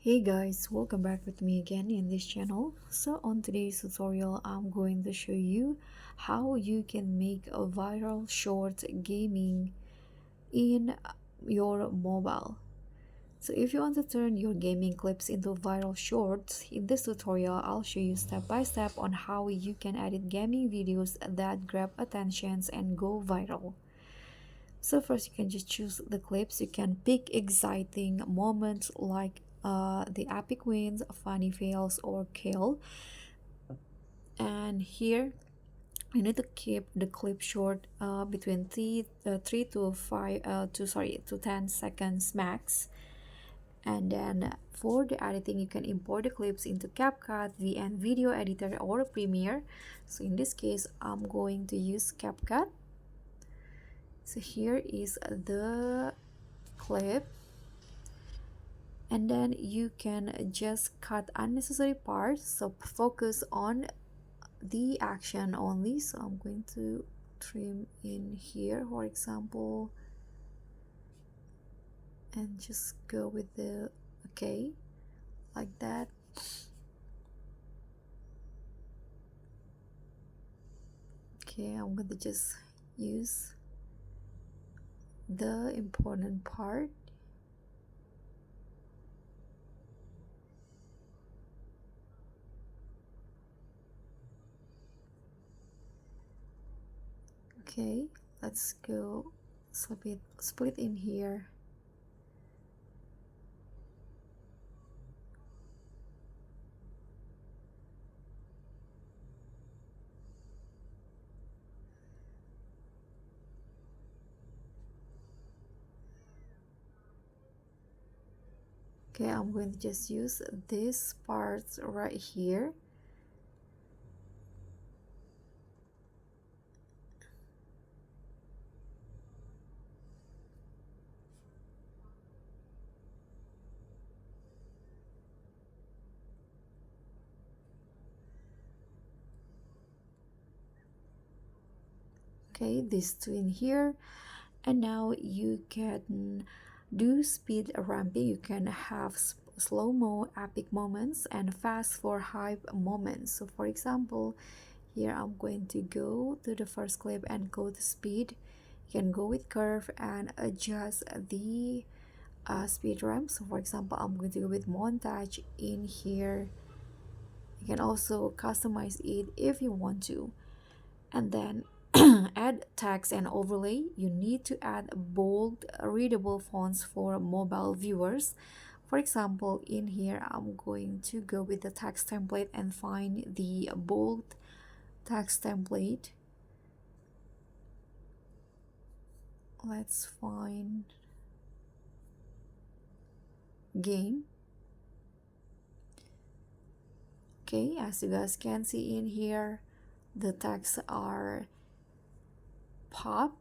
Hey guys, welcome back with me again in this channel. So on today's tutorial, I'm going to show you how you can make a viral short gaming in your mobile. So if you want to turn your gaming clips into viral shorts, in this tutorial, I'll show you step by step on how you can edit gaming videos that grab attentions and go viral. So first you can just choose the clips. You can pick exciting moments like the epic wins, funny fails, or kill. And here you need to keep the clip short, between 3 to 5 to 10 seconds max. And then for the editing, you can import the clips into CapCut, VN Video Editor, or Premiere. So in this case, I'm going to use CapCut. So here is the clip, and then you can just cut unnecessary parts, so focus on the action only. So I'm going to trim in here, for example, and just go with the okay, like that. Okay, I'm going to just use the important part. Okay, let's go split in here. Okay, I'm going to just use this part right here. Okay, these two in here. And now you can do speed ramping. You can have slow-mo epic moments and fast for hype moments. So for example, here I'm going to go to the first clip and go to speed. You can go with curve and adjust the speed ramp. So for example, I'm going to go with montage in here. You can also customize it if you want to. And then add text and overlay. You need to add bold readable fonts for mobile viewers. For example, in here I'm going to go with the text template and find the bold text template. Let's find game. Okay, as you guys can see in here, the texts are pop.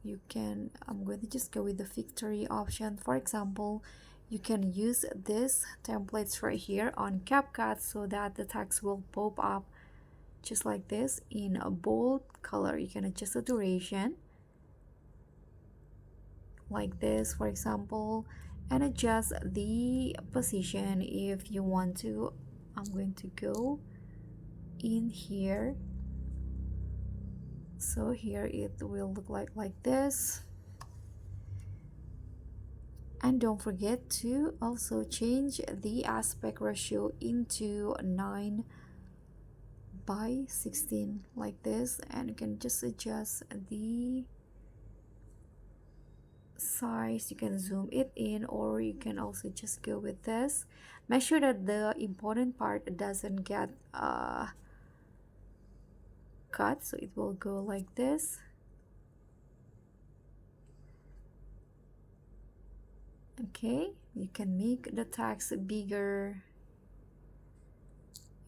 I'm going to just go with the victory option. For example, you can use this templates right here on CapCut so that the text will pop up just like this in a bold color. You can adjust the duration like this, for example, and adjust the position if you want to. I'm going to go in here, so here it will look like this. And don't forget to also change the aspect ratio into 9:16 like this, and you can just adjust the size. You can zoom it in, or you can also just go with this. Make sure that the important part doesn't get cut, so it will go like this. Okay, you can make the text bigger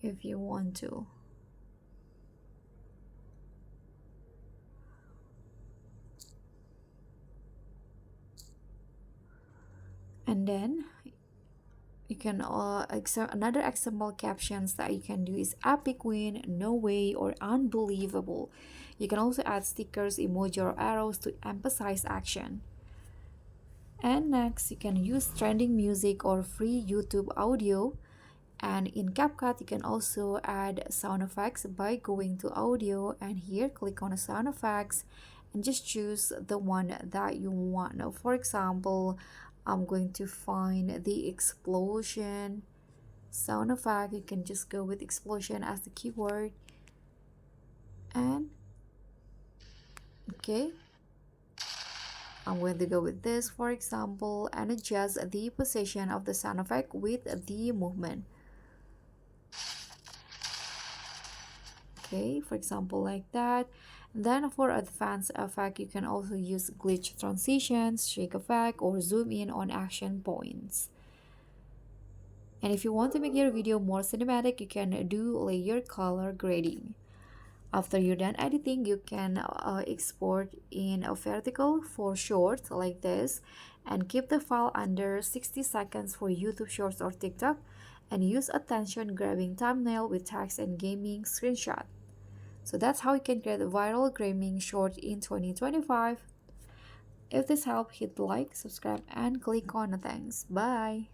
if you want to. And then you can another example captions that you can do is epic win, no way, or unbelievable. You can also add stickers, emoji, or arrows to emphasize action. And next, you can use trending music or free YouTube audio. And in CapCut, you can also add sound effects by going to audio and here click on sound effects and just choose the one that you want. Now, for example, I'm going to find the explosion sound effect. You can just go with explosion as the keyword. And okay, I'm going to go with this, for example, and adjust the position of the sound effect with the movement. Okay, for example, like that. Then for advanced effect, you can also use glitch transitions, shake effect, or zoom in on action points. And if you want to make your video more cinematic, you can do layer color grading. After you're done editing, you can export in a vertical for shorts like this and keep the file under 60 seconds for YouTube Shorts or TikTok and use attention grabbing thumbnail with text and gaming screenshot. So that's how you can create a viral gaming short in 2025. If this helped, hit like, subscribe, and click on the thanks. Bye!